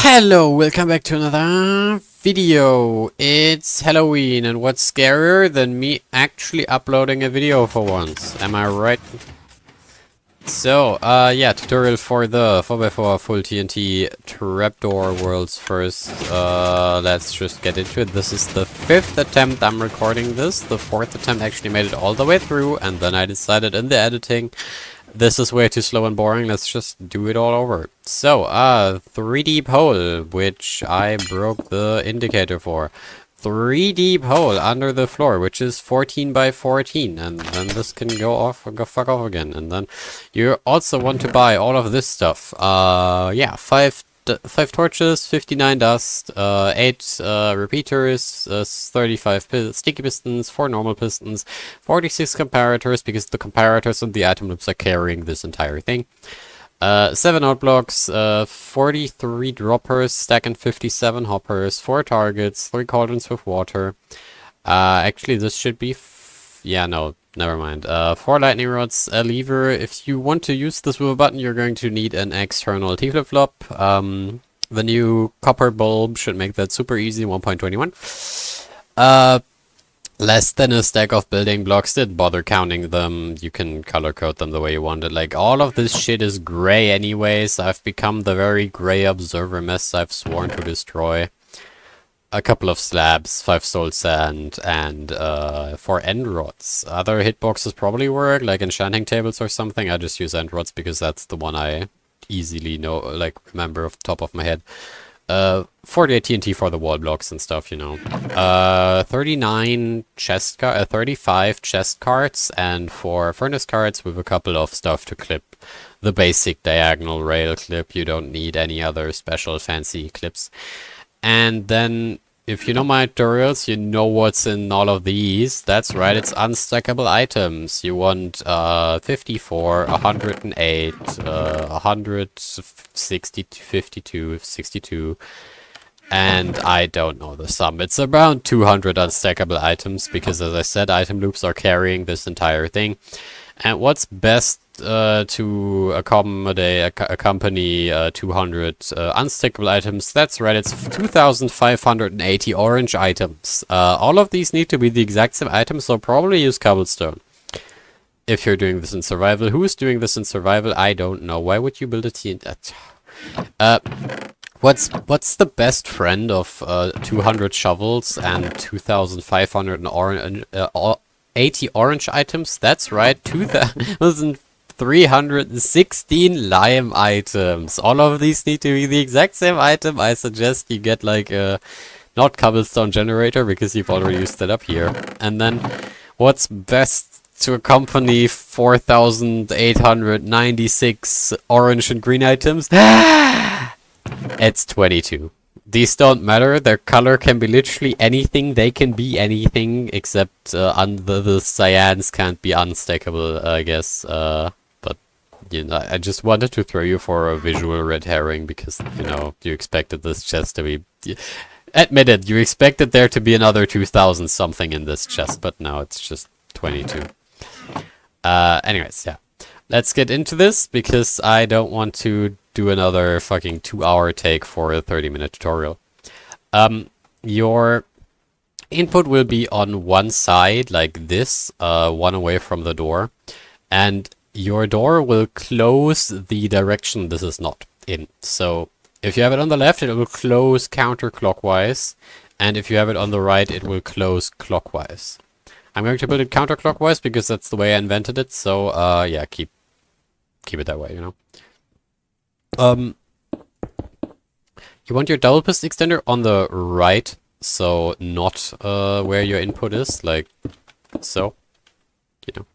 Hello, welcome back to another video. It's Halloween, and what's scarier than me actually uploading a video for once? Am I right? So, yeah, tutorial for the 4x4 full TNT Trapdoor world's first. Let's just get into it. This is the 5th attempt I'm recording this. The 4th attempt actually made it all the way through, and then I decided in the editing, this is way too slow and boring, let's just do it all over. So, 3 deep hole, which I broke the indicator for. 3 deep hole under the floor, which is 14 by 14, and then this can go fuck off again. And then you also want to buy all of this stuff. Yeah, 5 torches, 59 dust, 8 repeaters, 35 sticky pistons, 4 normal pistons, 46 comparators, because the comparators and the item loops are carrying this entire thing. 7 outblocks, 43 droppers, stacking 57 hoppers, 4 targets, 3 cauldrons with water. Actually, this should be... yeah, no, never mind. 4 lightning rods, a lever. If you want to use this with a button, you're going to need an external T-flip-flop. The new copper bulb should make that super easy, 1.21. Less than a stack of building blocks. Didn't bother counting them. You can color code them the way you want it. Like, all of this shit is gray anyways. I've become the very gray observer mess I've sworn to destroy. A couple of slabs, 5 soul sand, and 4 end rods. Other hitboxes probably work, like enchanting tables or something. I just use end rods because that's the one I easily know, like, remember off the top of my head. 48 TNT for the wall blocks and stuff, you know. 35 chest cards, and 4 furnace cards with a couple of stuff to clip. The basic diagonal rail clip. You don't need any other special fancy clips. And then, if you know my tutorials, you know what's in all of these. That's right, it's unstackable items. You want 54, 108, 160, 52, 62, and I don't know the sum. It's around 200 unstackable items, because as I said, item loops are carrying this entire thing. And what's best to accompany 200 unstackable items? That's right, it's 2,580 orange items. All of these need to be the exact same item, so probably use cobblestone. If you're doing this in survival. Who's doing this in survival? I don't know. Why would you build a TNT? What's the best friend of 200 shovels and 2,580 orange items? That's right, 2,316 lime items. All of these need to be the exact same item. I suggest you get like a not cobblestone generator, because you've already used that up here. And then what's best to accompany 4,896 orange and green items? It's 22. These don't matter. Their color can be literally anything. They can be anything except the cyans can't be unstackable, I guess. But you know, I just wanted to throw you for a visual red herring, because you know you expected this chest to be. Admit it, you expected there to be another 2,000 something in this chest, but no, it's just 22. Anyways, yeah. Let's get into this, because I don't want to do another fucking 2-hour take for a 30-minute tutorial. Your input will be on one side, like this, one away from the door. And your door will close the direction this is not in. So, if you have it on the left, it will close counterclockwise. And if you have it on the right, it will close clockwise. I'm going to build it counterclockwise because that's the way I invented it. So, yeah, keep it that way, you know. You want your double piston extender on the right, so not where your input is, like so, you know.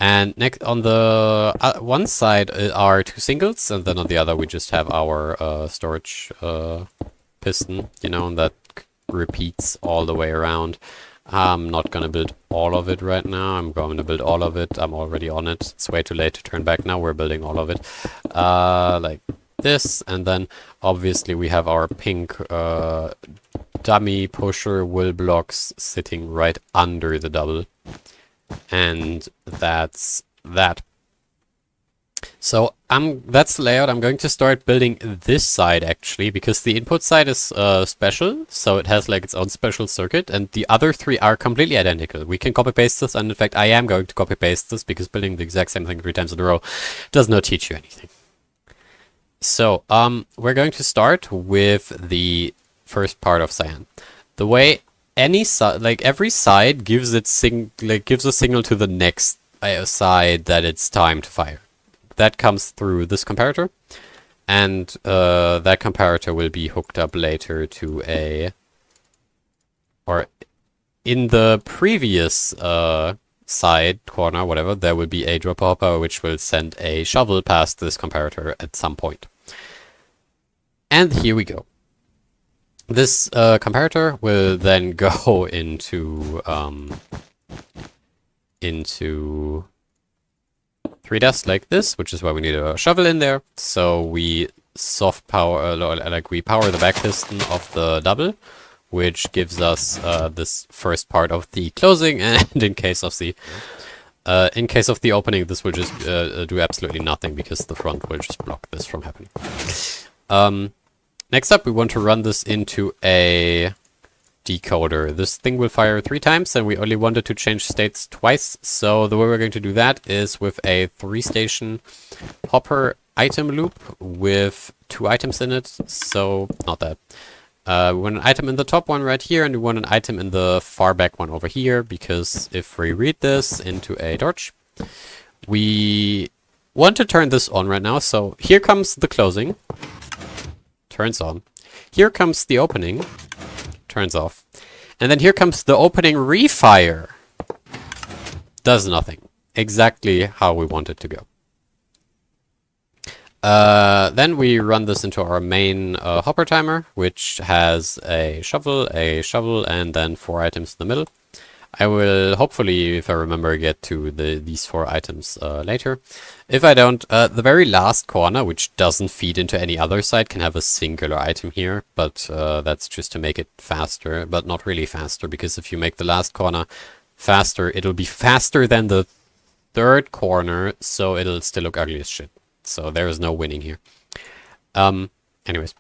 And next on the one side are 2 singles, and then on the other we just have our storage piston, you know, and that repeats all the way around. I'm not gonna build all of it right now. I'm going to build all of it. I'm already on it. It's way too late to turn back now. We're building all of it. Like this, and then obviously we have our pink dummy pusher wool blocks sitting right under the double. And that's that. So that's the layout. I'm going to start building this side actually, because the input side is special, so it has like its own special circuit, and the other three are completely identical. We can copy paste this, and in fact I am going to copy paste this because building the exact same thing 3 times in a row does not teach you anything. So we're going to start with the first part of cyan. The way any side, like every side gives a signal to the next side that it's time to fire. That comes through this comparator, and that comparator will be hooked up later to or in the previous side corner, whatever, there will be a dropper hopper which will send a shovel past this comparator at some point. And here we go. This comparator will then go into 3 dust like this, which is why we need a shovel in there. So we soft power, we power the back piston of the double, which gives us this first part of the closing. And in case of the opening, this will just do absolutely nothing because the front will just block this from happening. Next up, we want to run this into a decoder. This thing will fire 3 times, and we only wanted to change states twice. So the way we're going to do that is with a 3-station hopper item loop with 2 items in it. So not that. We want an item in the top one right here, and we want an item in the far back one over here, because if we read this into a torch, we want to turn this on right now. So here comes the closing, turns on. Here comes the opening, turns off. And then here comes the opening refire. Does nothing. Exactly how we want it to go. Then we run this into our main hopper timer, which has a shovel, and then 4 items in the middle. I will hopefully, if I remember, get to these 4 items later. If I don't, the very last corner, which doesn't feed into any other side, can have a singular item here, but that's just to make it faster, but not really faster, because if you make the last corner faster, it'll be faster than the 3rd corner, so it'll still look ugly as shit. So there is no winning here. Anyways,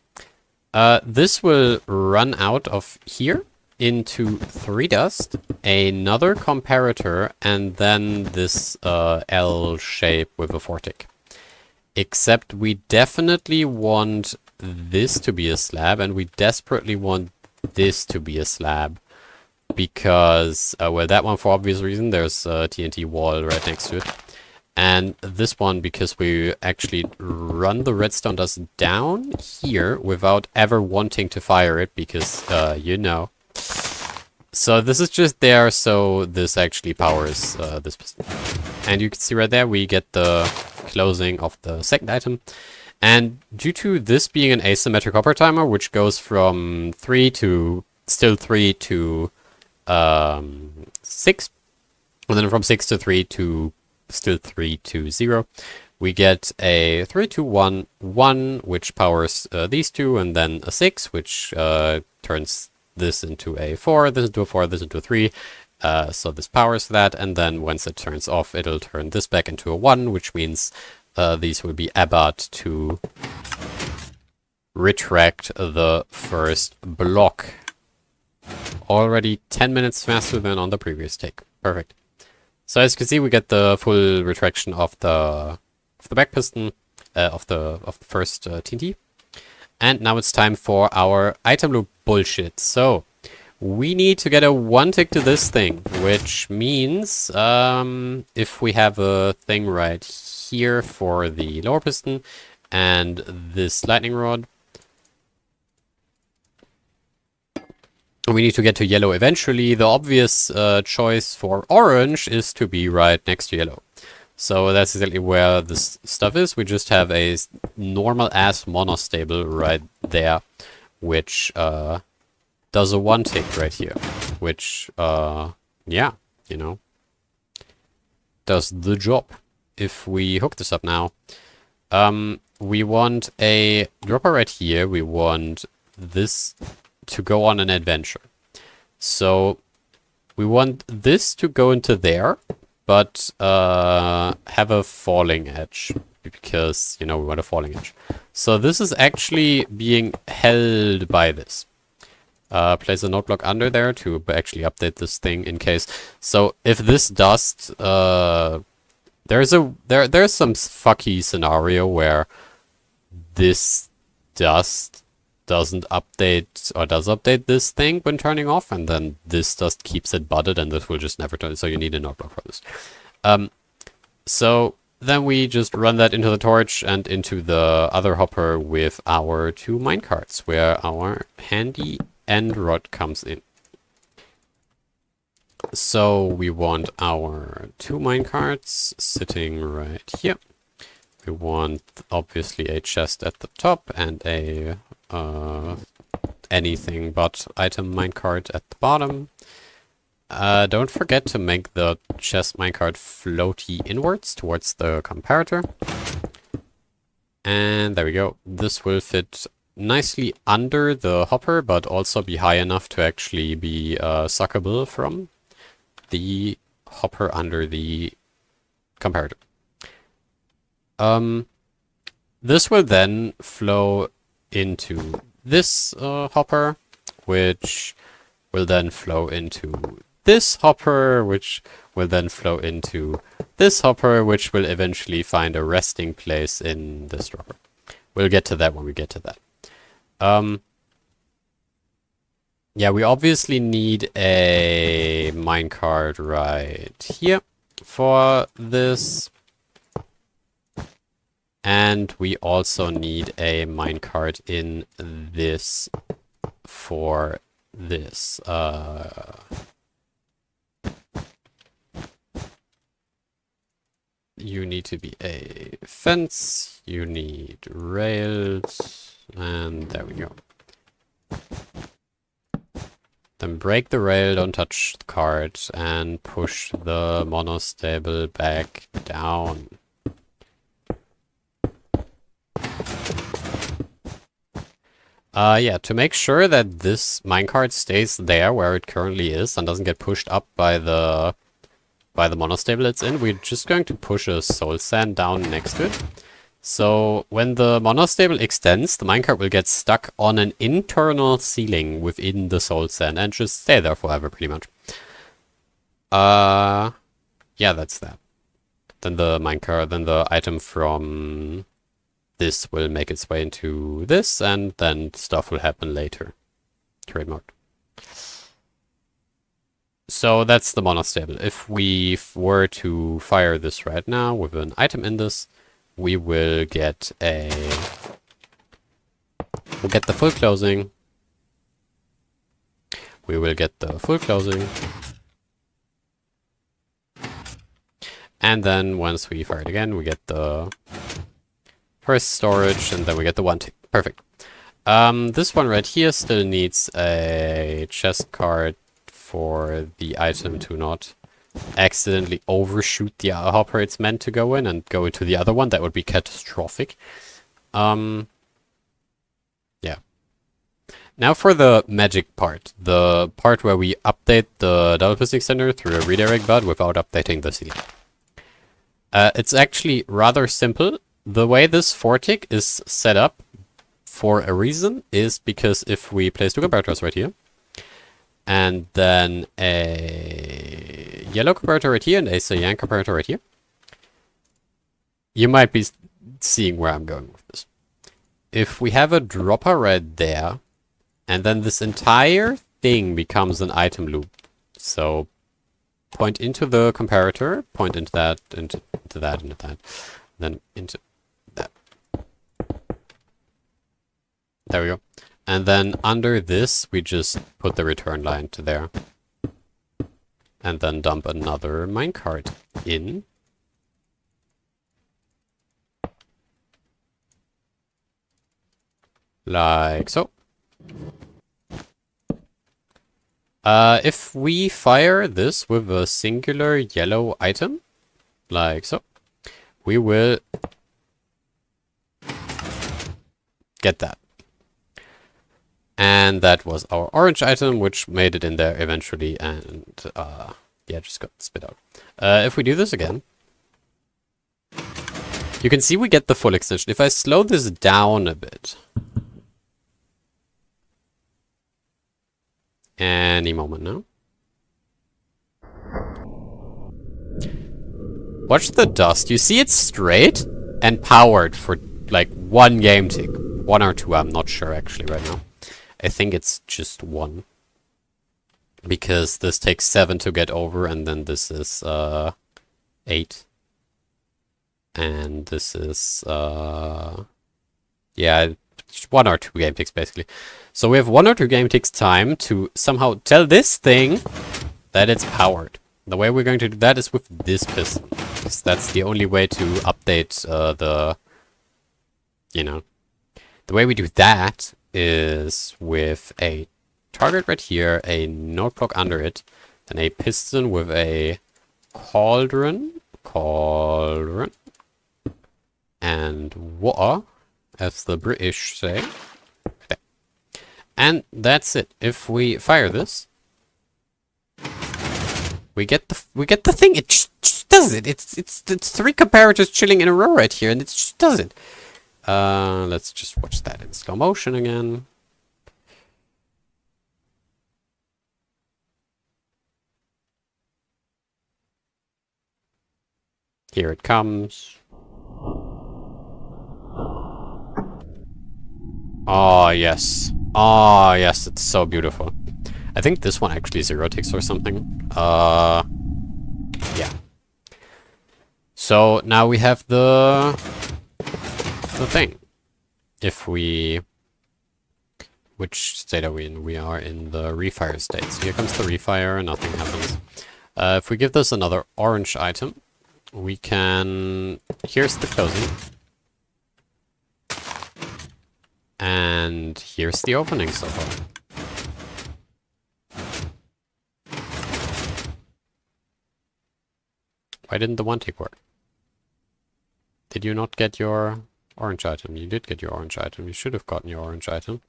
this will run out of here into 3 dust, another comparator, and then this L shape with a 4 tick. Except we definitely want this to be a slab, and we desperately want this to be a slab. Because, well, that one for obvious reason, there's a TNT wall right next to it. And this one because we actually run the redstone dust down here without ever wanting to fire it, because, you know. So this is just there, so this actually powers this piston. And you can see right there, we get the closing of the second item. And due to this being an asymmetric hopper timer, which goes from 3 to 6, and then from 6 to 3 to still 3 to 0, we get a 3, 2, 1, 1, which powers these 2, and then a 6, which turns this into a 4, this into a 4, this into a 3. So this powers that, and then once it turns off, it'll turn this back into a 1, which means these will be about to retract the first block. Already 10 minutes faster than on the previous take. Perfect. So as you can see, we get the full retraction of the back piston of the first TNT. And now it's time for our item loop bullshit. So we need to get a 1 tick to this thing, which means if we have a thing right here for the lower piston and this lightning rod, we need to get to yellow eventually. The obvious choice for orange is to be right next to yellow. So that's exactly where this stuff is. We just have a normal ass monostable right there, which does a 1 tick right here, which yeah, you know, does the job. If we hook this up now, we want a dropper right here. We want this to go on an adventure. So we want this to go into there, but have a falling edge. because, you know, we want a falling edge. So this is actually being held by this. Place a note block under there to actually update this thing in case. So if this dust, there's some fucky scenario where this dust doesn't update, or does update this thing when turning off, and then this dust keeps it budded, and this will just never turn. So you need a note block for this. So then we just run that into the torch and into the other hopper with our 2 minecarts, where our handy end rod comes in. So we want our 2 minecarts sitting right here. We want obviously a chest at the top and a anything but item minecart at the bottom. Don't forget to make the chest minecart floaty inwards towards the comparator. And there we go. This will fit nicely under the hopper, but also be high enough to actually be suckable from the hopper under the comparator. This will then flow into this hopper, which will then flow into this hopper, which will then flow into this hopper, which will eventually find a resting place in this dropper. We'll get to that when we get to that. Yeah, we obviously need a minecart right here for this. And we also need a minecart in this for this. You need to be a fence, you need rails, and there we go. Then break the rail, don't touch the cart, and push the monostable back down. Yeah, to make sure that this minecart stays there where it currently is and doesn't get pushed up by the monostable it's in, we're just going to push a soul sand down next to it. So when the monostable extends, the minecart will get stuck on an internal ceiling within the soul sand and just stay there forever, pretty much. Yeah, that's that. Then the minecart, then the item from this will make its way into this, and then stuff will happen later. Trademark. So that's the monostable. If we were to fire this right now with an item in this, we will get the full closing. We will get the full closing. And then once we fire it again, we get the first storage, and then we get the 1 tick. Perfect. This one right here still needs a chest card for the item to not accidentally overshoot the hopper it's meant to go in and go into the other one. That would be catastrophic. Yeah. Now for the magic part. The part where we update the double piston extender through a redirect bud without updating the ceiling. It's actually rather simple. The way this 4-tick is set up for a reason is because if we place 2 comparators right here, and then a yellow comparator right here and a cyan comparator right here, you might be seeing where I'm going with this. If we have a dropper right there, and then this entire thing becomes an item loop. So point into the comparator, point into that, into that, into that, then into that. There we go. And then under this, we just put the return line to there. And then dump another minecart in. Like so. If we fire this with a singular yellow item, like so, we will get that. And that was our orange item, which made it in there eventually, and yeah, just got spit out. If we do this again, You can see we get the full extension. If I slow this down a bit. Any moment now. Watch the dust. You see it's straight and powered for like one game tick. One or two, I'm not sure actually right now. I think it's just one. Because this takes 7 to get over, and then this is 8. And this is yeah, 1 or 2 game ticks basically. So we have 1 or 2 game ticks time to somehow tell this thing that it's powered. The way we're going to do that is with this piston. Because that's the only way to update the, you know. The way we do that is with a target right here, a node block under it, then a piston with a cauldron, and water, as the British say. There. And that's it. If we fire this, we get the thing. It just does it. It's 3 comparators chilling in a row right here, and it just does it. Let's just watch that in slow motion again. Here it comes. Oh, yes. Oh, yes, it's so beautiful. I think this one actually 0 ticks or something. Yeah. So now we have the thing. If we... Which state are we in? We are in the refire state. So here comes the refire, nothing happens. If we give this another orange item, we can... Here's the closing. And here's the opening so far. Why didn't the 1 tick work? Did you not get your orange item? You did get your orange item. You should have gotten your orange item.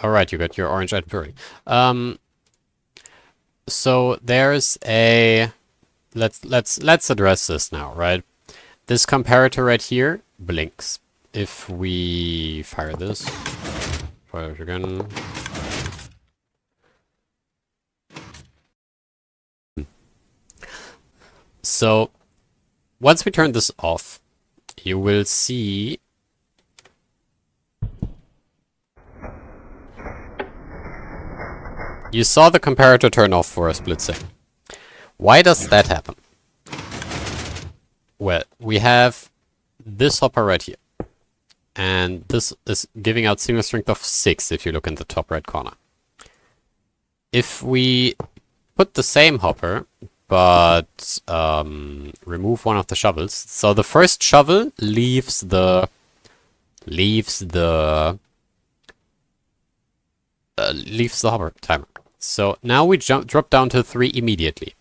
Alright, you got your orange item already. So there's a... Let's address this now, right? This comparator right here blinks. If we fire this, fire it again. So once we turn this off, you will see you saw the comparator turn off for a split second. Why does that happen? Well, we have this hopper right here. And this is giving out single strength of 6 if you look in the top right corner. If we put the same hopper, but remove one of the shovels, so the first shovel leaves the hopper timer. So now we drop down to 3 immediately.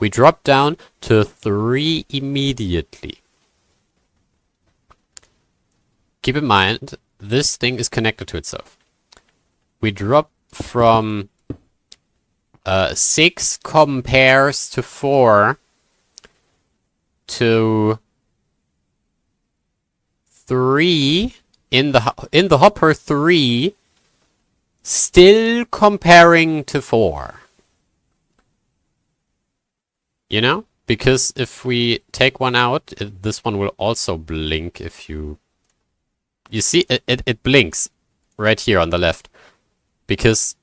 We drop down to 3 immediately. Keep in mind, this thing is connected to itself. We drop from 6 compares to 4 to 3 in the hopper 3, still comparing to 4. You know? Because if we take one out, this one will also blink if you... You see, it blinks right here on the left. Because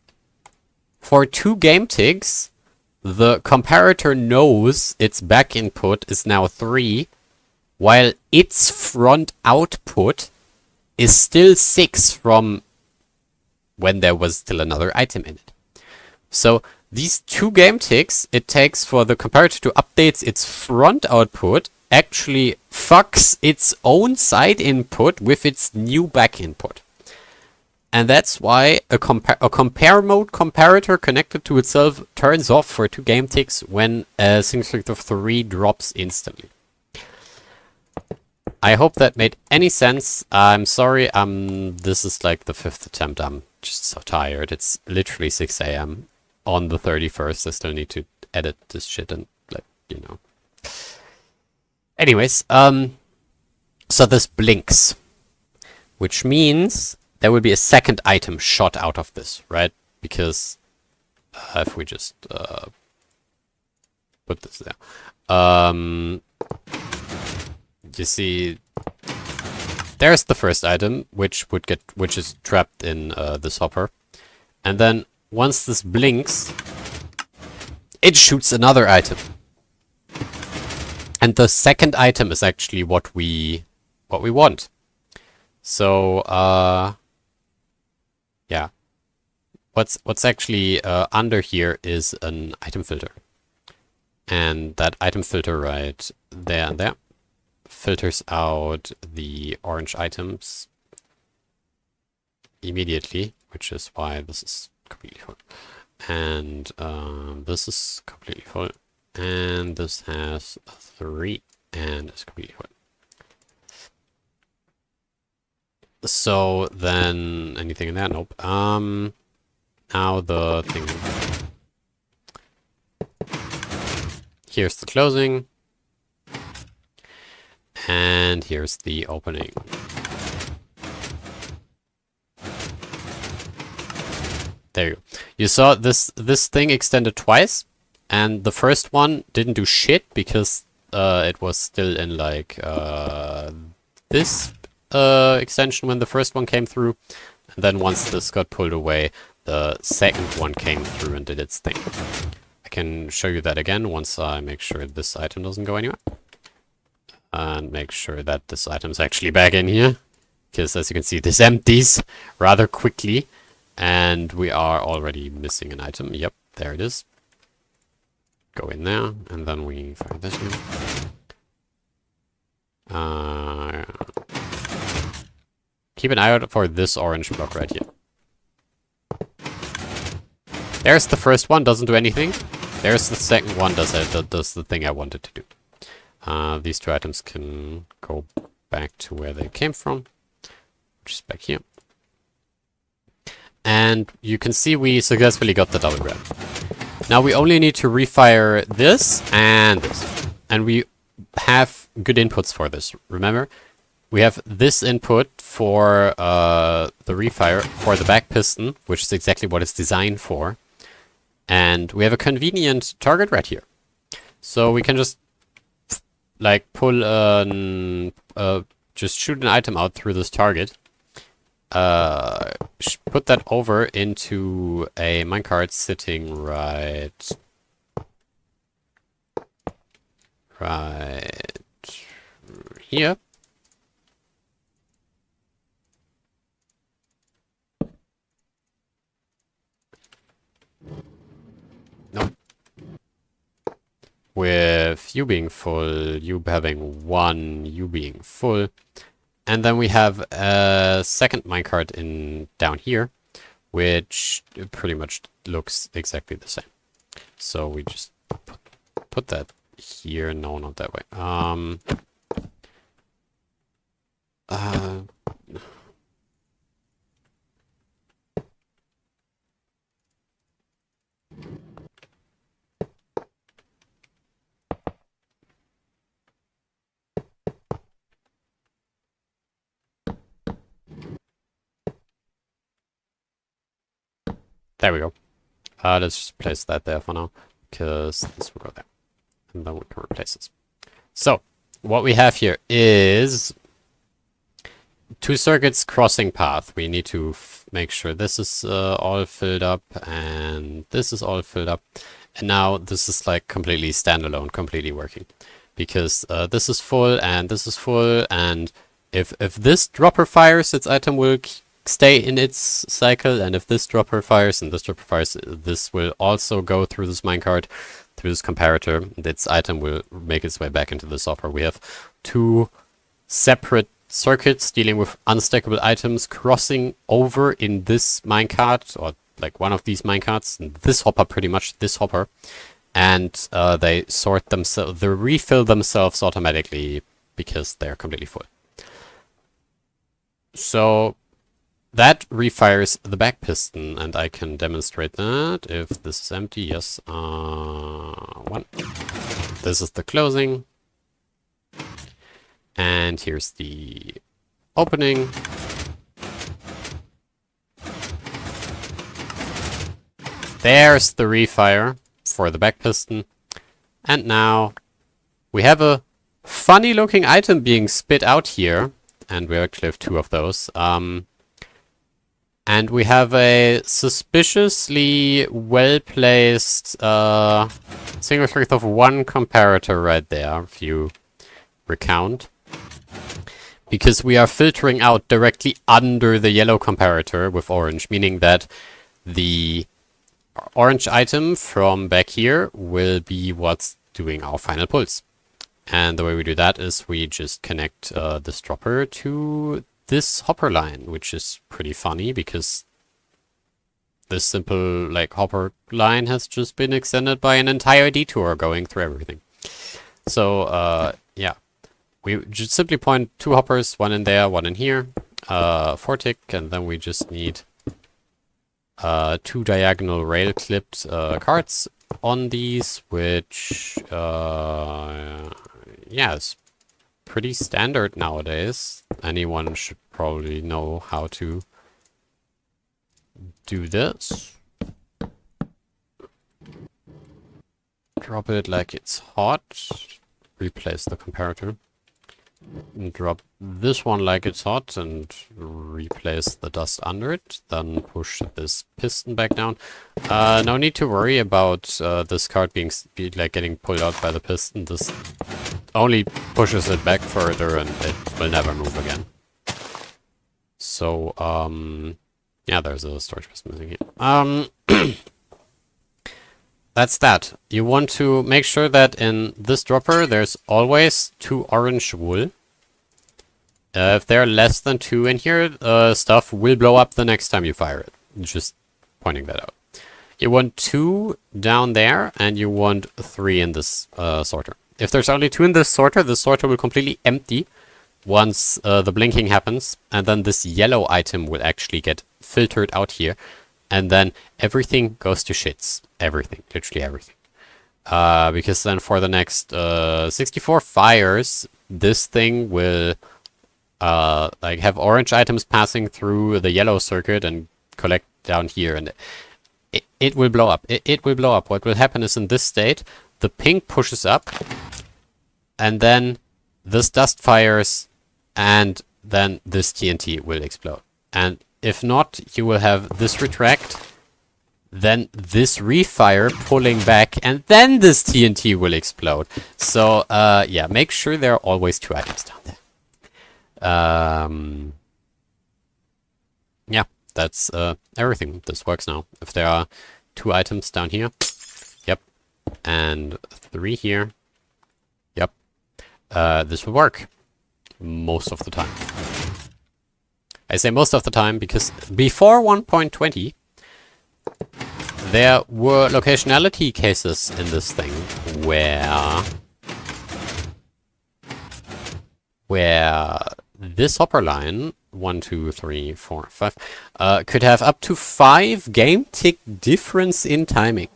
for 2 game ticks, the comparator knows its back input is now 3, while its front output is still 6 from when there was still another item in it. So these 2 game ticks it takes for the comparator to update its front output actually fucks its own side input with its new back input. And that's why a compare mode comparator connected to itself turns off for 2 game ticks when a single strength of 3 drops instantly. I hope that made any sense. I'm sorry, this is like the 5th attempt I'm just so tired. It's literally 6 a.m. on the 31st. I still need to edit this shit and, like, you know. Anyways, so this blinks, which means there will be a second item shot out of this, right? Because if we just put this there, you see, there's the first item, which is trapped in this hopper, and then once this blinks, it shoots another item, and the second item is actually what we want. So yeah, what's actually under here is an item filter, and that item filter right there and there filters out the orange items immediately, which is why this is completely full. And this is completely full. And this has 3 and it's completely full. So then, anything in there? Nope. Now the thing. Here's the closing. And here's the opening. There you go. You saw this thing extended twice, and the first one didn't do shit because it was still in like this extension when the first one came through, and then once this got pulled away, the second one came through and did its thing. I can show you that again once I make sure this item doesn't go anywhere. And make sure that this item is actually back in here, because as you can see, this empties rather quickly, and we are already missing an item. Yep, there it is. Go in there, and then we find this one. Keep an eye out for this orange block right here. There's the first one, doesn't do anything. There's the second one, does the thing I wanted to do. These 2 items can go back to where they came from, which is back here. And you can see we successfully got the double grab. Now we only need to refire this and this. And we have good inputs for this. Remember, we have this input for the refire for the back piston, which is exactly what it's designed for. And we have a convenient target right here. So we can just like pull just shoot an item out through this target. Put that over into a minecart sitting right here. Nope. With you being full, you having 1, you being full. And then we have a second minecart in down here, which pretty much looks exactly the same. So we just put that here. No, not that way. There we go. Let's just place that there for now, because this will go there. And then we can replace this. So, what we have here is 2 circuits crossing path. We need to make sure this is all filled up, and this is all filled up. And now this is like completely standalone, completely working. Because this is full, and this is full, and if this dropper fires, its item will stay in its cycle, and if this dropper fires and this dropper fires, this will also go through this minecart, through this comparator. Its item will make its way back into the hopper. We have 2 separate circuits dealing with unstackable items crossing over in this minecart, or like one of these minecarts, this hopper, pretty much this hopper, and they sort themselves, they refill themselves automatically because they're completely full. So that refires the back piston, and I can demonstrate that if this is empty. Yes, one. This is the closing, and here's the opening. There's the refire for the back piston, and now we have a funny looking item being spit out here, and we actually have two of those. And we have a suspiciously well-placed single strength of 1 comparator right there, if you recount. Because we are filtering out directly under the yellow comparator with orange, meaning that the orange item from back here will be what's doing our final pulse. And the way we do that is we just connect this dropper to this hopper line, which is pretty funny because this simple like hopper line has just been extended by an entire detour going through everything. So yeah, we just simply point 2 hoppers, 1 in there, 1 in here, 4 tick, and then we just need 2 diagonal rail clipped cards on these, which yeah, is pretty standard nowadays. Anyone should probably know how to do this. Drop it like it's hot. Replace the comparator. And drop this one like it's hot and replace the dust under it. Then push this piston back down. No need to worry about this card being like getting pulled out by the piston. This only pushes it back further and it will never move again. So yeah, there's a storage piston missing here. That's that. You want to make sure that in this dropper there's always 2 orange wool. If there are less than 2 in here, stuff will blow up the next time you fire it. Just pointing that out. You want 2 down there, and you want 3 in this sorter. If there's only 2 in this sorter will completely empty once the blinking happens, and then this yellow item will actually get filtered out here. And then everything goes to shits. Everything. Literally everything. Because then for the next 64 fires, this thing will like have orange items passing through the yellow circuit and collect down here. And it will blow up. It will blow up. What will happen is in this state, the pink pushes up. And then this dust fires. And then this TNT will explode. And if not, you will have this retract, then this refire pulling back, and then this TNT will explode. So, yeah, make sure there are always 2 items down there. Yeah, that's everything. This works now. If there are 2 items down here, yep, and 3 here, yep, this will work most of the time. I say most of the time because before 1.20, there were locationality cases in this thing where this hopper line, 1, 2, 3, 4, 5, could have up to 5 game tick difference in timing.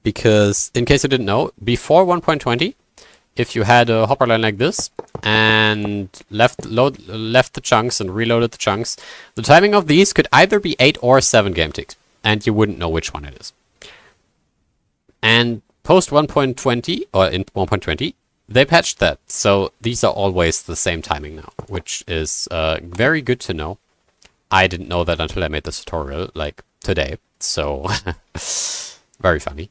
Because, in case you didn't know, before 1.20, if you had a hopper line like this and left the chunks and reloaded the chunks, the timing of these could either be 8 or 7 game ticks, and you wouldn't know which one it is. And post 1.20, or in 1.20, they patched that, so these are always the same timing now, which is very good to know. I didn't know that until I made this tutorial, like today, so very funny.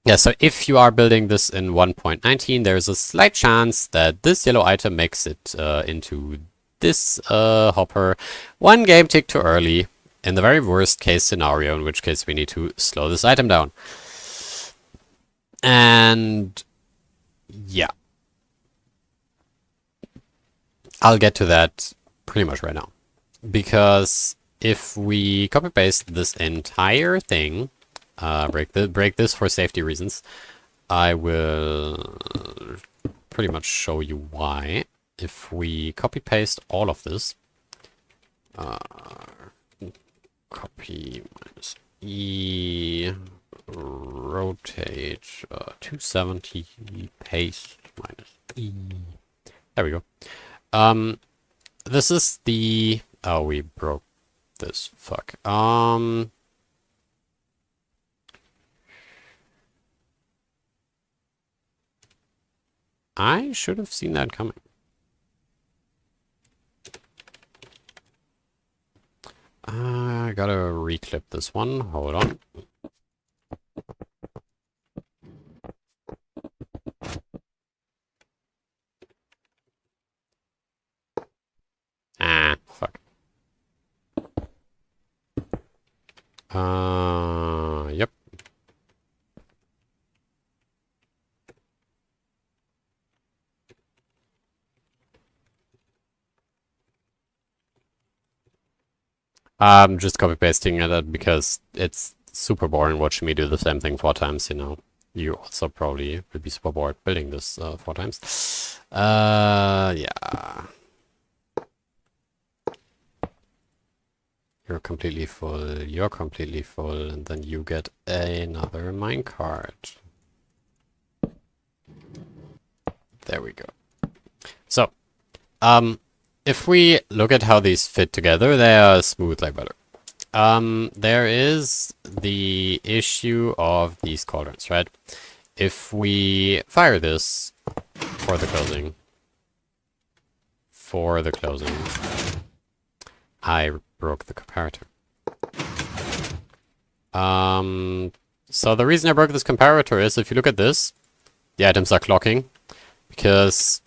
Yeah, so if you are building this in 1.19, there's a slight chance that this yellow item makes it into this hopper 1 game tick too early, in the very worst case scenario, in which case we need to slow this item down. And yeah, I'll get to that pretty much right now. Because if we copy paste this entire thing, break this for safety reasons, I will pretty much show you why. If we copy paste all of this Copy minus E, rotate 270, paste minus E. There we go. This is the... Oh, we broke this. Fuck. I should have seen that coming. I gotta reclip this one. Hold on. Ah, fuck. Yep. I'm just copy pasting it because it's super boring watching me do the same thing 4 times, you know. You also probably would be super bored building this 4 times. Yeah. You're completely full, you're completely full, and then you get another minecart. There we go. So, if we look at how these fit together, they are smooth like butter. There is the issue of these cauldrons, right? If we fire this for the closing, I broke the comparator. So the reason I broke this comparator is if you look at this, the items are clocking because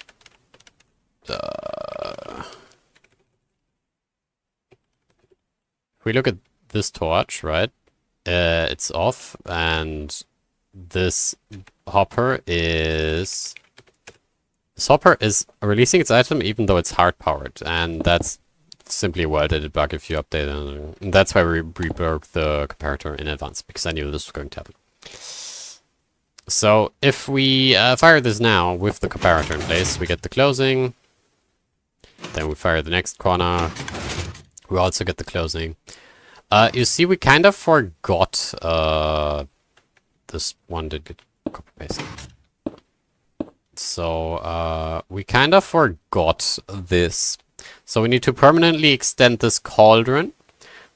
if we look at this torch, right? It's off, and this hopper is releasing its item even though it's hard powered, and that's simply a well-dated bug if you update it. And that's why we broke the comparator in advance, because I knew this was going to happen. So if we fire this now with the comparator in place, we get the closing. Then we fire the next corner. We also get the closing. You see, we kind of forgot this one did get copy paste. So we kind of forgot this. So we need to permanently extend this cauldron,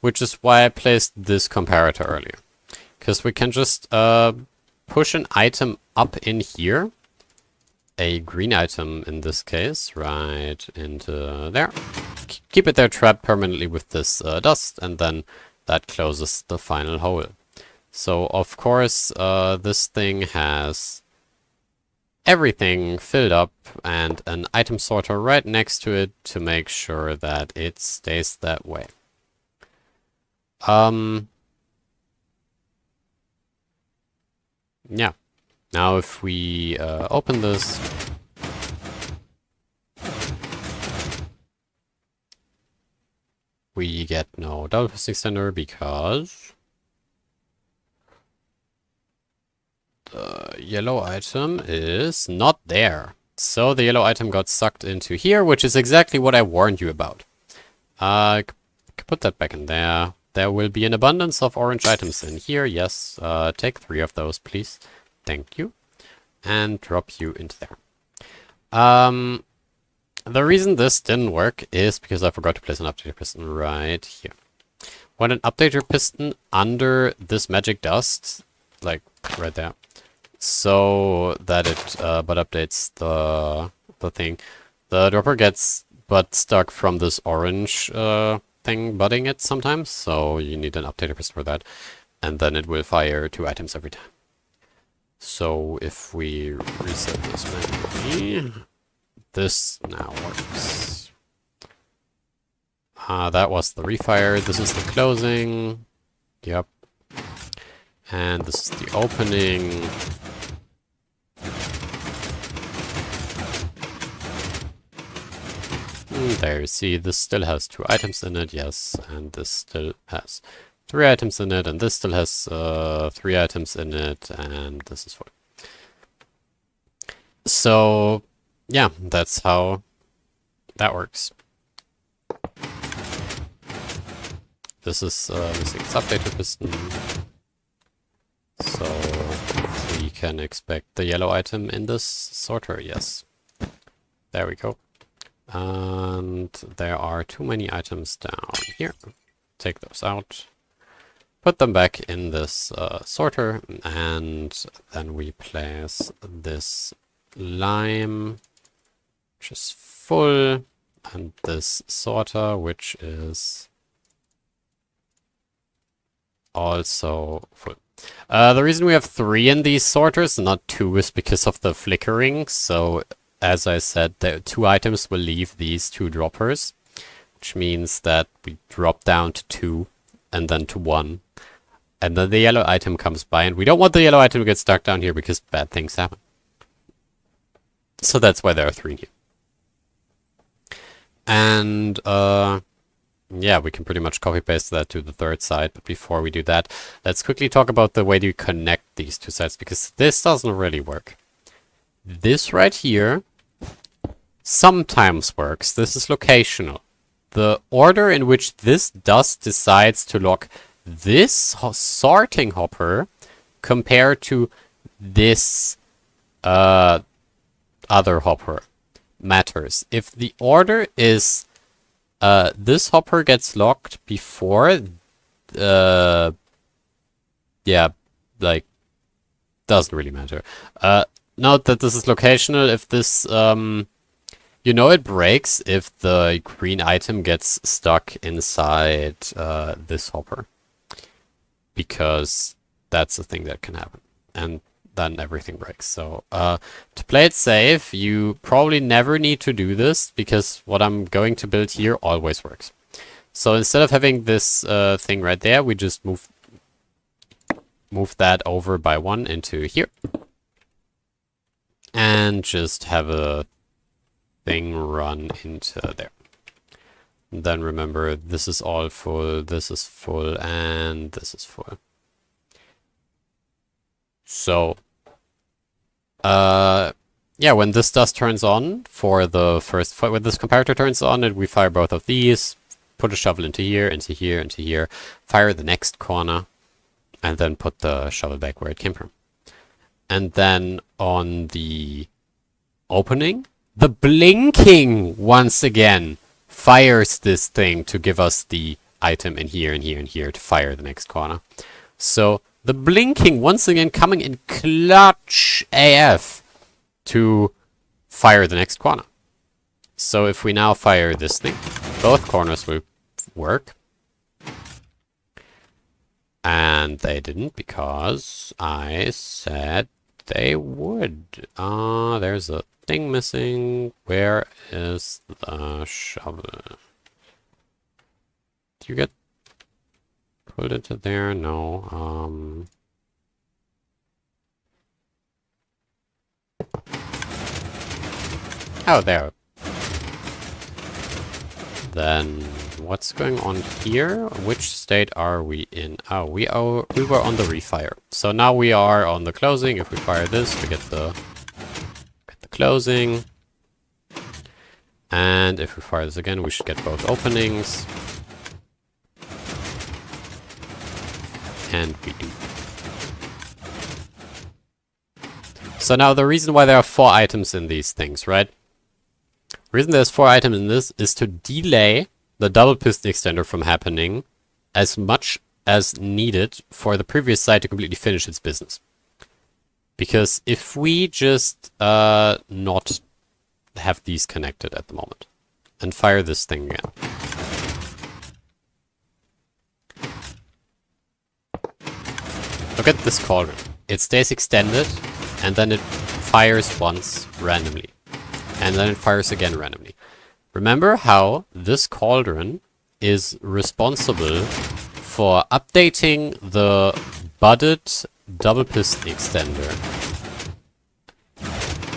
which is why I placed this comparator earlier. Because we can just push an item up in here. A green item in this case, right into there. Keep it there trapped permanently with this dust, and then that closes the final hole. So of course this thing has everything filled up and an item sorter right next to it to make sure that it stays that way. Yeah. Now if we open this, we get no double piston extender because the yellow item is not there. So the yellow item got sucked into here, which is exactly what I warned you about. Put that back in there. There will be an abundance of orange items in here. Yes, take 3 of those, please. Thank you. And drop you into there. The reason this didn't work is because I forgot to place an updater piston right here. When an updater piston under this magic dust, like right there, so that it but updates the thing, the dropper gets but stuck from this orange thing butting it sometimes, so you need an updater piston for that, and then it will fire 2 items every time. So if we reset this manually, this now works. That was the refire. This is the closing. Yep. And this is the opening. There you see, this still has 2 items in it, yes, and this still has 3 items in it, and this still has 3 items in it, and this is 4. So, yeah, that's how that works. this is missing subdate to piston. So we can expect the yellow item in this sorter, yes. There we go. And there are too many items down here. Take those out. Put them back in this sorter, and then we place this lime, which is full, and this sorter, which is also full. The reason we have 3 in these sorters, not 2, is because of the flickering. So, as I said, the 2 items will leave these 2 droppers, which means that we drop down to 2 and then to 1. And then the yellow item comes by, and we don't want the yellow item to get stuck down here because bad things happen. So that's why there are 3 here. And, yeah, we can pretty much copy-paste that to the third side. But before we do that, let's quickly talk about the way to connect these 2 sides, because this doesn't really work. This right here sometimes works. This is locational. The order in which this dust decides to lock this sorting hopper compared to this other hopper matters. If the order is this hopper gets locked before, yeah, like, doesn't really matter. Note that this is locational. If this, you know, it breaks if the green item gets stuck inside this hopper. Because that's a thing that can happen. And then everything breaks. So to play it safe, you probably never need to do this, because what I'm going to build here always works. So instead of having this thing right there, we just move that over by 1 into here. And just have a thing run into there. And then remember, this is all full, this is full, and this is full. So, yeah, when this dust turns on for the first, when this comparator turns on, and we fire both of these, put a shovel into here, into here, into here, fire the next corner, and then put the shovel back where it came from. And then on the opening, the blinking once again fires this thing to give us the item in here and here and here to fire the next corner. So the blinking once again coming in clutch AF to fire the next corner. So if we now fire this thing, both corners will work. And they didn't, because I said they would. There's a thing missing. Where is the shovel? Do you get pulled into there? No. Oh, there. Then what's going on here? Which state are we in? Oh, we were on the refire. So now we are on the closing. If we fire this, we get the closing. And if we fire this again, we should get both openings. And we do. So now the reason why there are 4 items in these things, right? The reason there's 4 items in this is to delay the double piston extender from happening as much as needed for the previous side to completely finish its business. Because if we just not have these connected at the moment and fire this thing again. Look at this cauldron. It stays extended and then it fires once randomly. And then it fires again randomly. Remember how this cauldron is responsible for updating the budded double piston extender.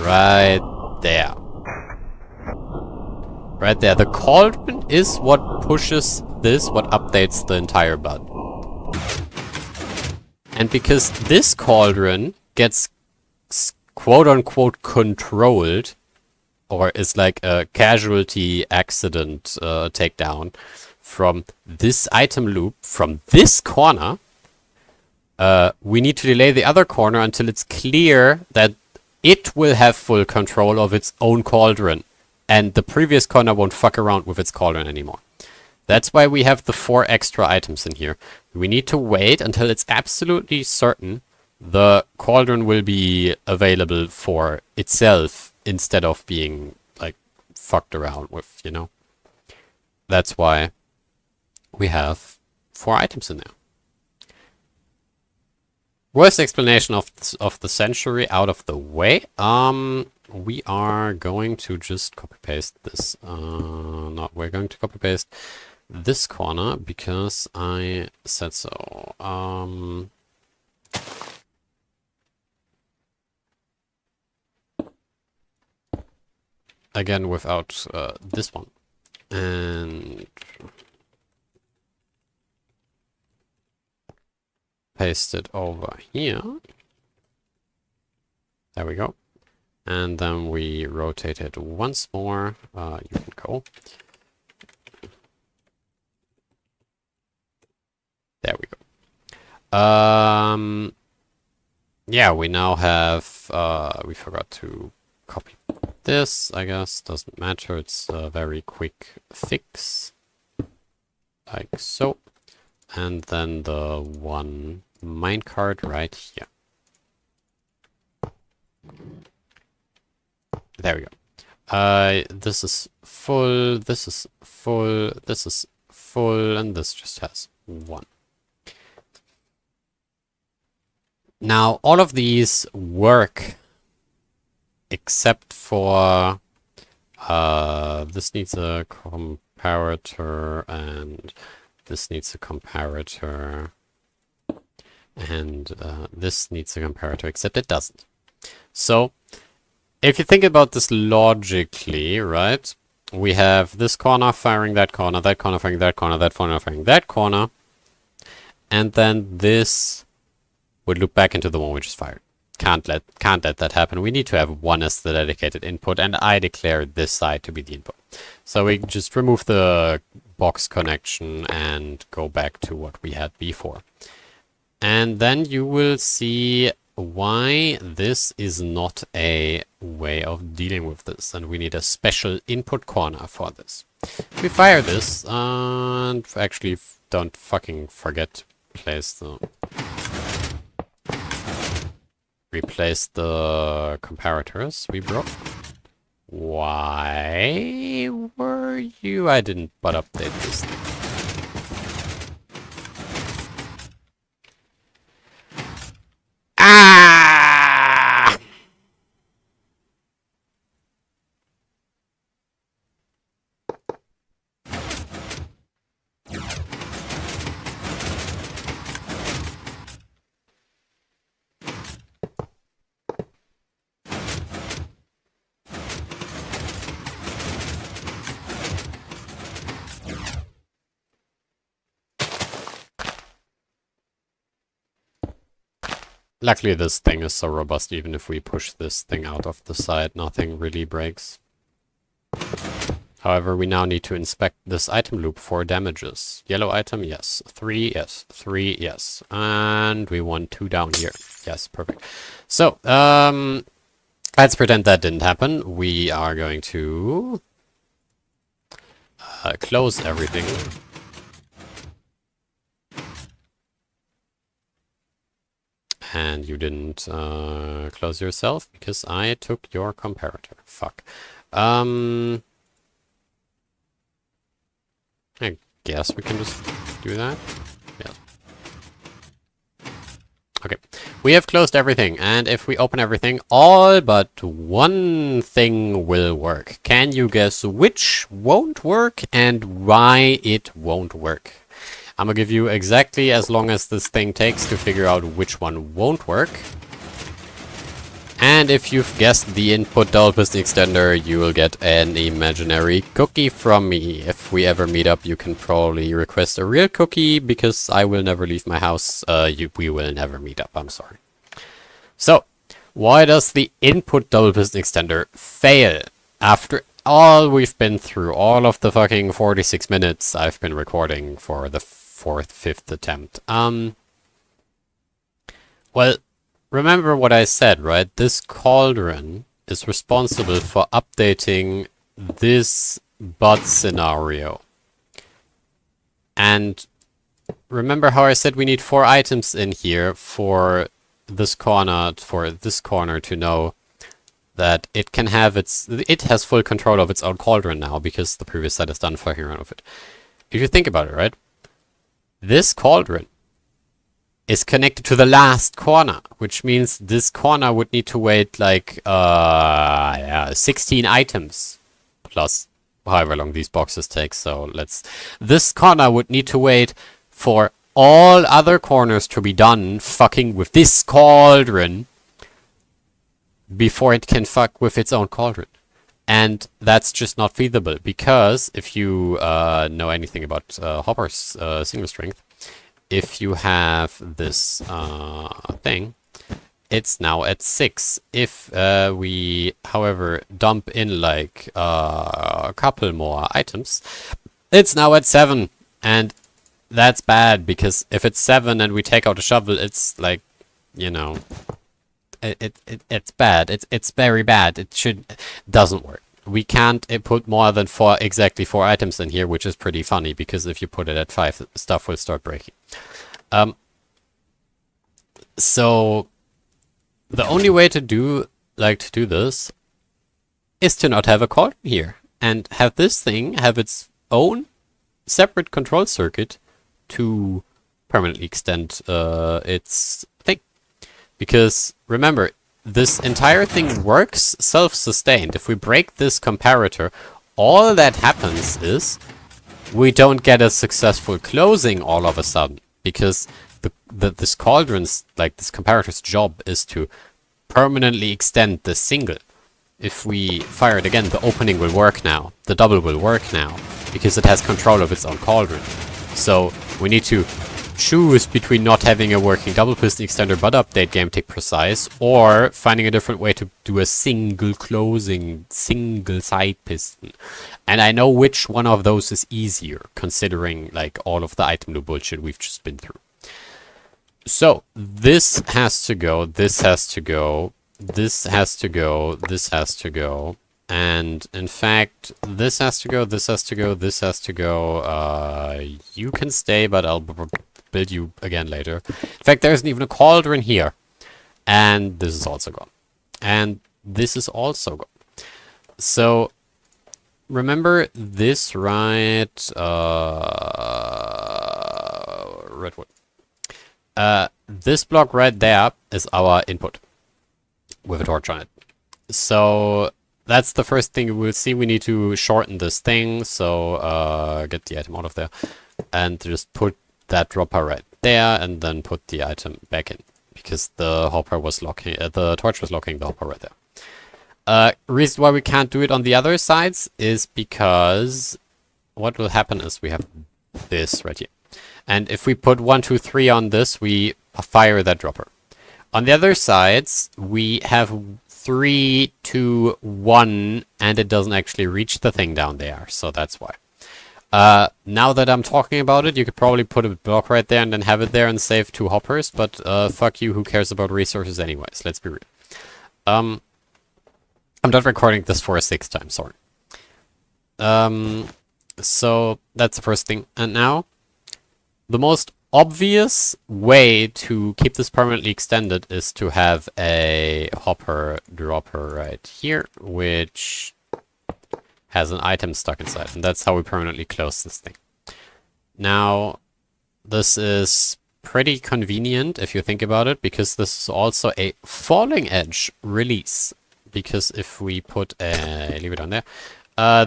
Right there. Right there. The cauldron is what pushes this, what updates the entire bud. And because this cauldron gets quote-unquote controlled, or is like a casualty accident takedown from this item loop, from this corner, we need to delay the other corner until it's clear that it will have full control of its own cauldron, and the previous corner won't fuck around with its cauldron anymore. That's why we have the 4 extra items in here. We need to wait until it's absolutely certain the cauldron will be available for itself instead of being, like, fucked around with, you know? That's why we have 4 items in there. Worst explanation of the century out of the way. We are going to just copy paste this. We're going to copy paste this corner because I said so. Again, without this one. And paste it over here. There we go. And then we rotate it once more. You can go. There we go. Yeah, we now have, we forgot to copy this, I guess. Doesn't matter. It's a very quick fix. Like so. And then the one minecart right here. There we go. This is full, this is full, this is full, and this just has 1. Now, all of these work except for this needs a comparator, and this needs a comparator, and this needs a comparator, except it doesn't. So, if you think about this logically, right, we have this corner firing that corner, that corner firing that corner, that corner firing that corner, and then this would loop back into the one we just fired. Can't let that happen. We need to have one as the dedicated input, and I declare this side to be the input. So we just remove the box connection and go back to what we had before. And then you will see why this is not a way of dealing with this, and we need a special input corner for this. We fire this, and actually don't fucking forget to replace the comparators we broke. Why were you? I didn't but update this thing. Ah! Luckily this thing is so robust, even if we push this thing out of the side, nothing really breaks. However, we now need to inspect this item loop for damages. Yellow item, yes. 3, yes. 3, yes. And we want 2 down here. Yes, perfect. So, let's pretend that didn't happen. We are going to close everything. And you didn't close yourself because I took your comparator. Fuck. I guess we can just do that. Yes. Okay. We have closed everything, and if we open everything, all but one thing will work. Can you guess which won't work and why it won't work? I'm gonna give you exactly as long as this thing takes to figure out which one won't work. And if you've guessed the input double piston extender, you will get an imaginary cookie from me. If we ever meet up, you can probably request a real cookie, because I will never leave my house. We will never meet up, I'm sorry. So, why does the input double piston extender fail? After all we've been through, all of the fucking 46 minutes I've been recording for the fourth, fifth attempt. Well, remember what I said, right? This cauldron is responsible for updating this bot scenario. And remember how I said we need 4 items in here for this corner to know that it can have it has full control of its own cauldron now, because the previous set is done fucking around with it. If you think about it, right? This cauldron is connected to the last corner, which means this corner would need to wait like 16 items plus however long these boxes take. So this corner would need to wait for all other corners to be done fucking with this cauldron before it can fuck with its own cauldron. And that's just not feasible, because if you know anything about Hopper's single strength, if you have this thing, it's now at 6. If we, however, dump in like a couple more items, it's now at 7. And that's bad, because if it's 7 and we take out a shovel, it's like, you know, it's bad. It's very bad. Doesn't work. We can't put more than exactly 4 items in here, which is pretty funny, because if you put it at 5, stuff will start breaking. So the only way to do this is to not have a cauldron here, and have this thing have its own separate control circuit to permanently extend its thing. Because remember, this entire thing works self-sustained. If we break this comparator, all that happens is we don't get a successful closing all of a sudden, because this cauldron's, like this comparator's job is to permanently extend the single. If we fire it again, the opening will work now. The double will work now, because it has control of its own cauldron. So we need to choose between not having a working double piston extender but update game tick precise, or finding a different way to do a single closing, single side piston. And I know which one of those is easier, considering like all of the item loop bullshit we've just been through. So this has to go, this has to go, this has to go, this has to go. And in fact, this has to go, this has to go, this has to go. You can stay, but I'll build you again later. In fact, there isn't even a cauldron here. And this is also gone. And this is also gone. So remember this, right? Redwood. This block right there is our input with a torch on it. So that's the first thing we'll see. We need to shorten this thing. So get the item out of there and just put that dropper right there, and then put the item back in, because the hopper was locking, the torch was locking the hopper right there. Reason why we can't do it on the other sides is because what will happen is we have this right here. And if we put 1, 2, 3 on this, we fire that dropper. On the other sides, we have 3, 2, 1, and it doesn't actually reach the thing down there. So that's why. Now that I'm talking about it, you could probably put a block right there and then have it there and save 2 hoppers. But fuck you, who cares about resources anyways? Let's be real. I'm not recording this for a 6th time, sorry. So that's the first thing. And now, the most obvious way to keep this permanently extended is to have a hopper dropper right here, which has an item stuck inside. And that's how we permanently close this thing. Now, this is pretty convenient if you think about it, because this is also a falling edge release. Because if we put leave it on there,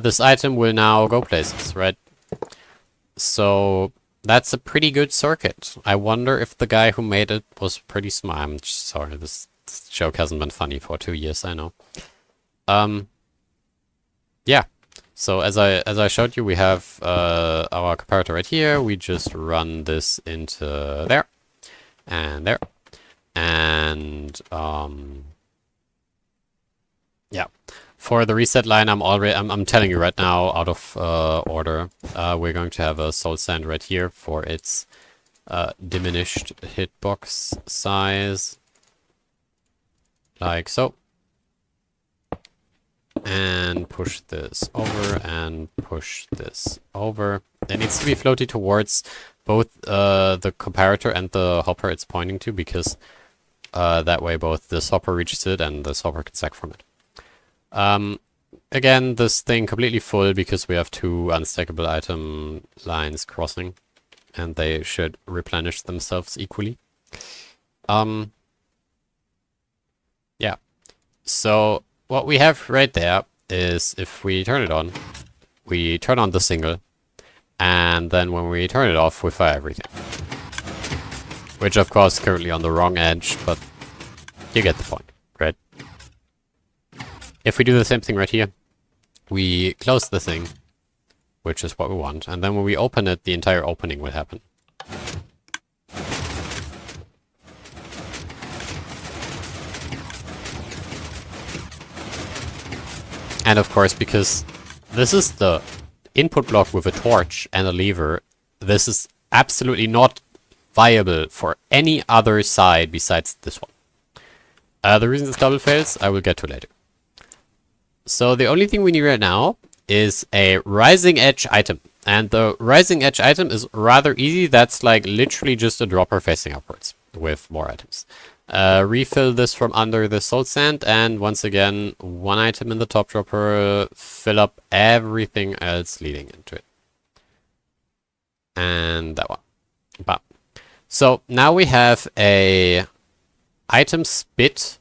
this item will now go places, right? So that's a pretty good circuit. I wonder if the guy who made it was pretty smart. I'm just sorry, this joke hasn't been funny for 2 years, I know. Yeah. So as I showed you, we have our comparator right here. We just run this into there and there, and yeah. for the reset line, I'm telling you right now, out of order, we're going to have a soul sand right here for its diminished hitbox size, like so. And push this over and push this over. It needs to be floaty towards both the comparator and the hopper it's pointing to, because that way both this hopper reaches it and this hopper can stack from it. Again, this thing completely full because we have two unstackable item lines crossing, and they should replenish themselves equally. Yeah. So what we have right there is, if we turn it on, we turn on the single, and then when we turn it off, we fire everything. Which of course is currently on the wrong edge, but you get the point, right? If we do the same thing right here, we close the thing, which is what we want, and then when we open it, the entire opening will happen. And of course, because this is the input block with a torch and a lever, this is absolutely not viable for any other side besides this one. The reason this double fails, I will get to later. So the only thing we need right now is a rising edge item. And the rising edge item is rather easy. That's like literally just a dropper facing upwards with more items. Refill this from under the soul sand, and once again, one item in the top dropper, fill up everything else leading into it. And that one. Bam. So now we have a item spit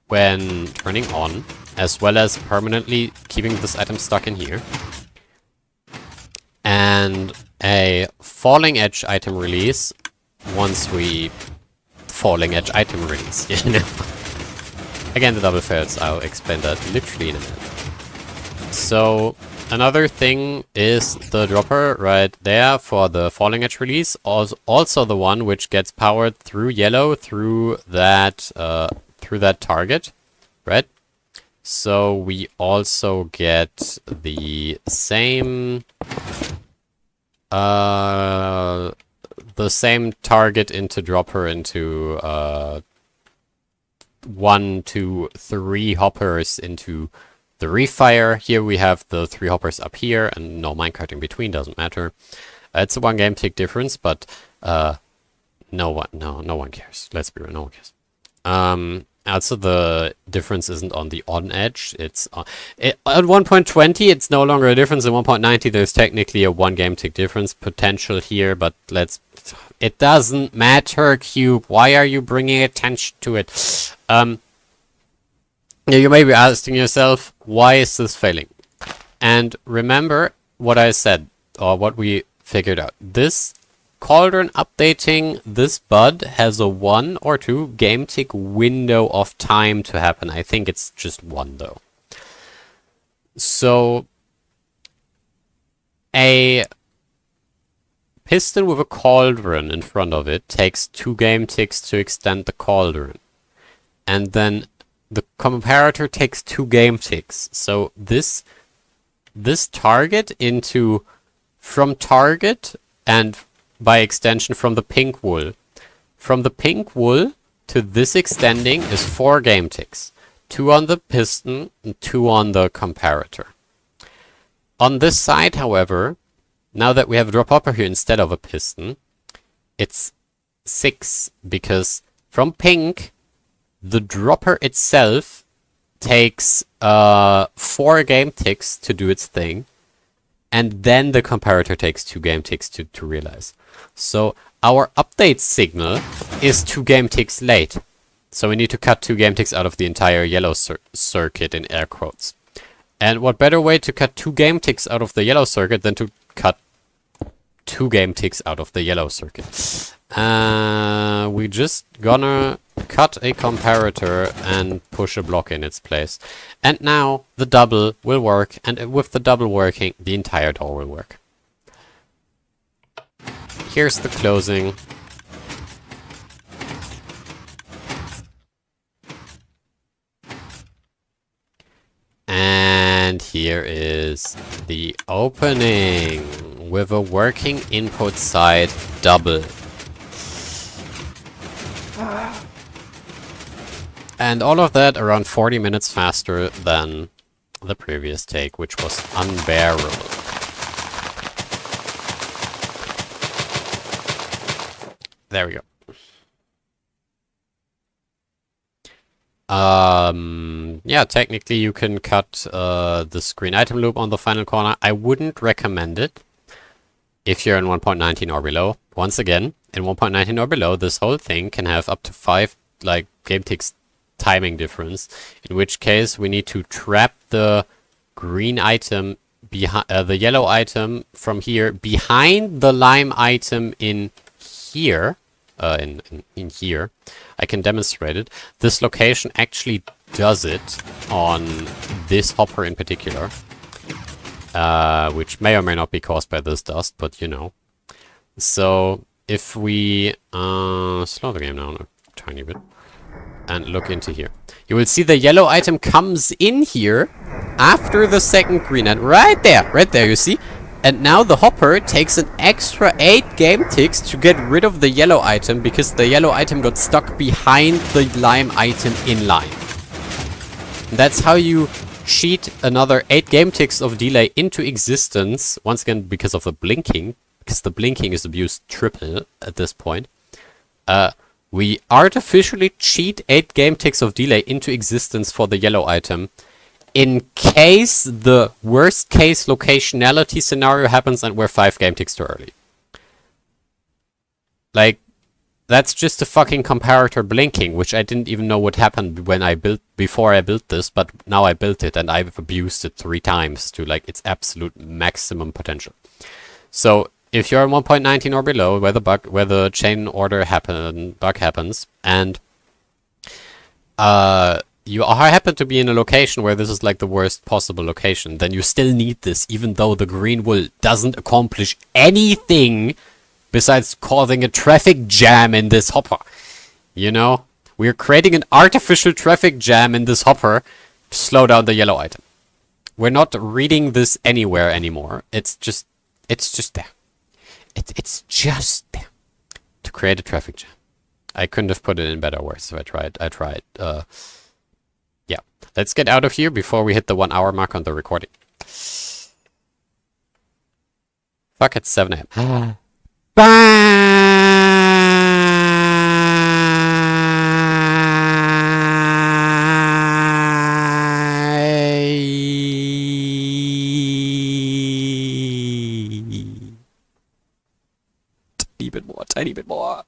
when turning on, as well as permanently keeping this item stuck in here. And a falling edge item release once we falling edge item release, you know. Again, the double fails, I'll explain that literally in a minute. So another thing is the dropper right there for the falling edge release, also the one which gets powered through yellow through that target, right? So we also get the same target into dropper into 1, 2, 3 hoppers into the refire. Here we have the 3 hoppers up here and no minecart in between, doesn't matter. It's a 1 game tick difference, but no one cares. Let's be real, no one cares. Also, the difference isn't on the on edge. It's on, at 1.20, it's no longer a difference. At 1.90, there's technically a 1 game tick difference potential here, but it doesn't matter, Cube. Why are you bringing attention to it? You may be asking yourself, why is this failing? And remember what I said, or what we figured out. This cauldron updating this bud has a 1 or 2 game tick window of time to happen. I think it's just 1 though. So a piston with a cauldron in front of it takes 2 game ticks to extend the cauldron. And then the comparator takes 2 game ticks. So this target into from target and by extension from the pink wool. From the pink wool to this extending is 4 game ticks. 2 on the piston and 2 on the comparator. On this side, however, now that we have a drop hopper here instead of a piston, it's 6, because from pink, the dropper itself takes 4 game ticks to do its thing, and then the comparator takes 2 game ticks to realize. So our update signal is 2 game ticks late. So we need to cut 2 game ticks out of the entire yellow circuit in air quotes. And what better way to cut 2 game ticks out of the yellow circuit than to cut 2 game ticks out of the yellow circuit? We just gonna cut a comparator and push a block in its place. And now the double will work, and with the double working, the entire door will work. Here's the closing. here is the opening with a working input side double. And all of that around 40 minutes faster than the previous take, which was unbearable. There we go. Yeah, technically you can cut the screen item loop on the final corner. I wouldn't recommend it if you're in 1.19 or below. Once again, in 1.19 or below, this whole thing can have up to 5 game ticks timing difference, in which case we need to trap the green item behind the yellow item from here behind the lime item in here. In here, I can demonstrate it. This location actually does it on this hopper in particular, which may or may not be caused by this dust, but you know. So if we slow the game down a tiny bit and look into here, you will see the yellow item comes in here after the second green, and right there, you see. And now the hopper takes an extra 8 game ticks to get rid of the yellow item, because the yellow item got stuck behind the lime item in line. That's how you cheat another 8 game ticks of delay into existence, once again because of the blinking, because the blinking is abused triple at this point. We artificially cheat 8 game ticks of delay into existence for the yellow item, in case the worst case locationality scenario happens and we're 5 game ticks too early. Like, that's just a fucking comparator blinking, which I didn't even know what happened when before I built this, but now I built it and I've abused it 3 times to like its absolute maximum potential. So if you're in 1.19 or below, where the chain order bug happens, and you happen to be in a location where this is like the worst possible location, then you still need this, even though the green wool doesn't accomplish anything besides causing a traffic jam in this hopper. You know? We're creating an artificial traffic jam in this hopper to slow down the yellow item. We're not reading this anywhere anymore. It's just there. It's just there to create a traffic jam. I couldn't have put it in better words, so I tried. Yeah, let's get out of here before we hit the 1 hour mark on the recording. Fuck, it's 7 a.m. Bye! Tiny bit more.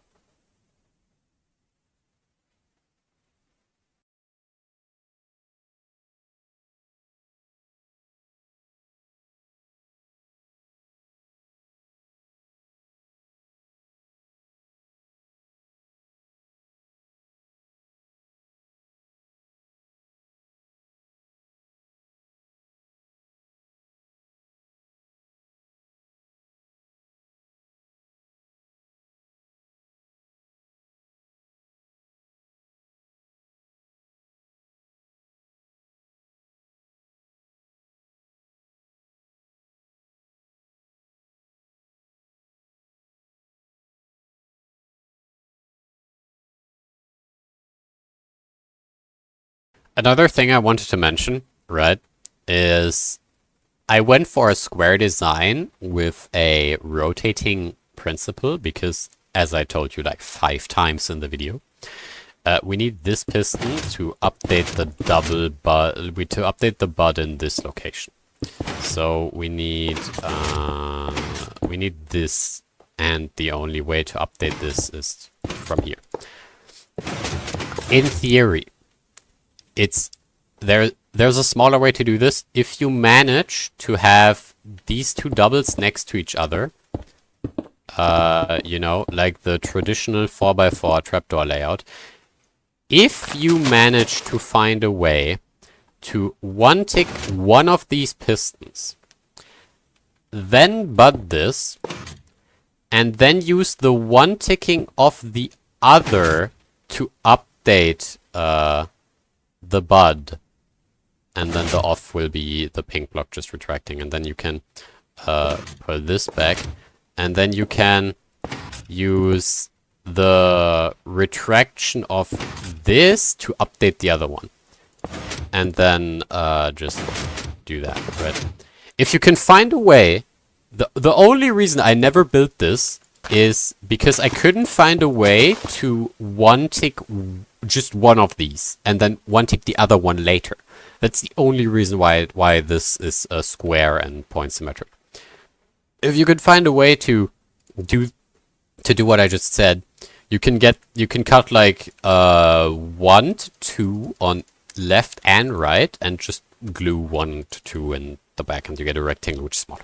Another thing I wanted to mention, right, is I went for a square design with a rotating principle because, as I told you like 5 times in the video, we need this piston to update the update the bud in this location. So we need this, and the only way to update this is from here. In theory, there's a smaller way to do this. If you manage to have these 2 doubles next to each other, you know, like the traditional 4x4 trapdoor layout, if you manage to find a way to one tick one of these pistons, then bud this, and then use the one ticking of the other to update the bud, and then the off will be the pink block just retracting, and then you can pull this back, and then you can use the retraction of this to update the other one, and then just do that, right? If you can find a way, the only reason I never built this is because I couldn't find a way to one tick just one of these and then one tick the other one later. That's the only reason why this is a square and point symmetric. If you could find a way to do what I just said, you can cut like 1 to 2 on left and right and just glue 1 to 2 in the back and you get a rectangle which is smaller.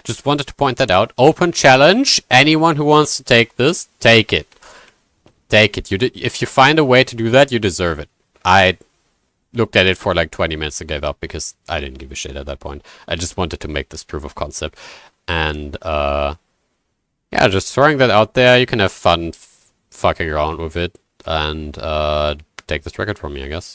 Just wanted to point that out. Open challenge. Anyone who wants to take this, take it. Take it. If you find a way to do that, you deserve it. I looked at it for like 20 minutes and gave up because I didn't give a shit at that point. I just wanted to make this proof of concept. And yeah, just throwing that out there. You can have fun fucking around with it and take this record from me, I guess.